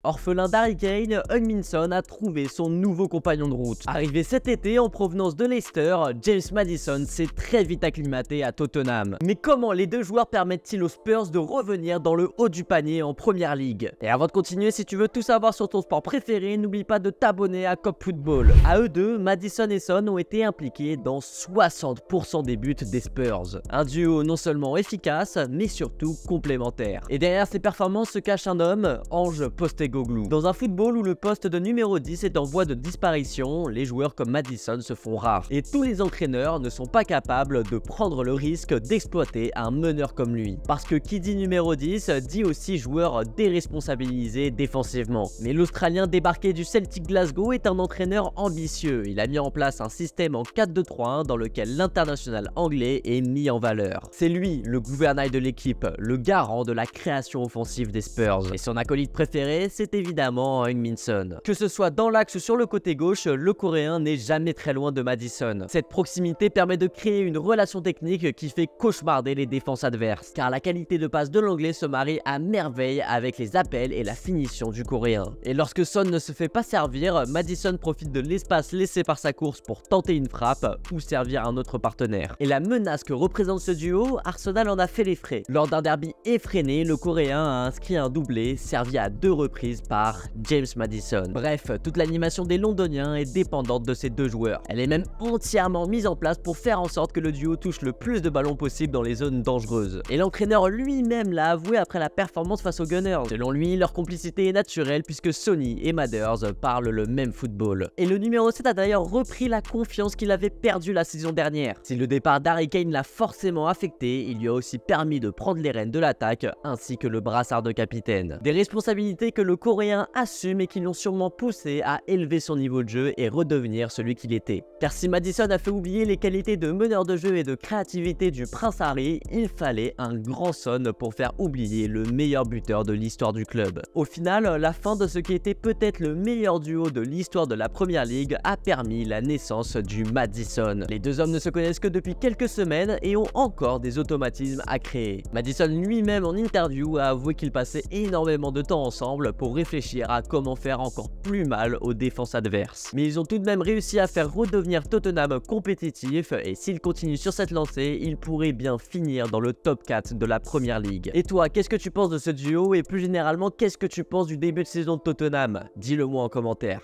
Orphelin d'Harry Kane, Heung-min Son a trouvé son nouveau compagnon de route. Arrivé cet été en provenance de Leicester, James Maddison s'est très vite acclimaté à Tottenham. Mais comment les deux joueurs permettent-ils aux Spurs de revenir dans le haut du panier en Première Ligue? Et avant de continuer, si tu veux tout savoir sur ton sport préféré, n'oublie pas de t'abonner à Cop Football. À eux deux, Maddison et Son ont été impliqués dans 60% des buts des Spurs. Un duo non seulement efficace, mais surtout complémentaire. Et derrière ces performances se cache un homme, Ange Postecoglou. Dans un football où le poste de numéro 10 est en voie de disparition, les joueurs comme Maddison se font rares. Et tous les entraîneurs ne sont pas capables de prendre le risque d'exploiter un meneur comme lui. Parce que qui dit numéro 10 dit aussi joueur déresponsabilisé défensivement. Mais l'Australien débarqué du Celtic Glasgow est un entraîneur ambitieux. Il a mis en place un système en 4-2-3-1 dans lequel l'international anglais est mis en valeur. C'est lui le gouvernail de l'équipe, le garant de la création offensive des Spurs. Et son acolyte préféré, c'est évidemment Heung-min Son. Que ce soit dans l'axe ou sur le côté gauche, le Coréen n'est jamais très loin de Maddison. Cette proximité permet de créer une relation technique qui fait cauchemarder les défenses adverses, car la qualité de passe de l'anglais se marie à merveille avec les appels et la finition du Coréen. Et lorsque Son ne se fait pas servir, Maddison profite de l'espace laissé par sa course pour tenter une frappe ou servir un autre partenaire. Et la menace que représente ce duo, Arsenal en a fait les frais. Lors d'un derby effréné, le Coréen a inscrit un doublé servi à 2 reprises par James Maddison. Bref, toute l'animation des Londoniens est dépendante de ces deux joueurs. Elle est même entièrement mise en place pour faire en sorte que le duo touche le plus de ballons possible dans les zones dangereuses. Et l'entraîneur lui-même l'a avoué après la performance face aux Gunners. Selon lui, leur complicité est naturelle puisque Sonny et Madders parlent le même football. Et le numéro 7 a d'ailleurs repris la confiance qu'il avait perdue la saison dernière. Si le départ d'Harry Kane l'a forcément affecté, il lui a aussi permis de prendre les rênes de l'attaque ainsi que le brassard de capitaine. Des responsabilités que le Coréen assume et qui l'ont sûrement poussé à élever son niveau de jeu et redevenir celui qu'il était. Car si Maddison a fait oublier les qualités de meneur de jeu et de créativité du Prince Harry, il fallait un grand Son pour faire oublier le meilleur buteur de l'histoire du club. Au final, la fin de ce qui était peut-être le meilleur duo de l'histoire de la Première Ligue a permis la naissance du Maddison. Les deux hommes ne se connaissent que depuis quelques semaines et ont encore des automatismes à créer. Maddison lui-même en interview a avoué qu'ils passaient énormément de temps ensemble pour réfléchir à comment faire encore plus mal aux défenses adverses. Mais ils ont tout de même réussi à faire redevenir Tottenham compétitif et s'ils continuent sur cette lancée, ils pourraient bien finir dans le top 4 de la Première Ligue. Et toi, qu'est-ce que tu penses de ce duo et plus généralement, qu'est-ce que tu penses du début de saison de Tottenham? Dis-le moi en commentaire.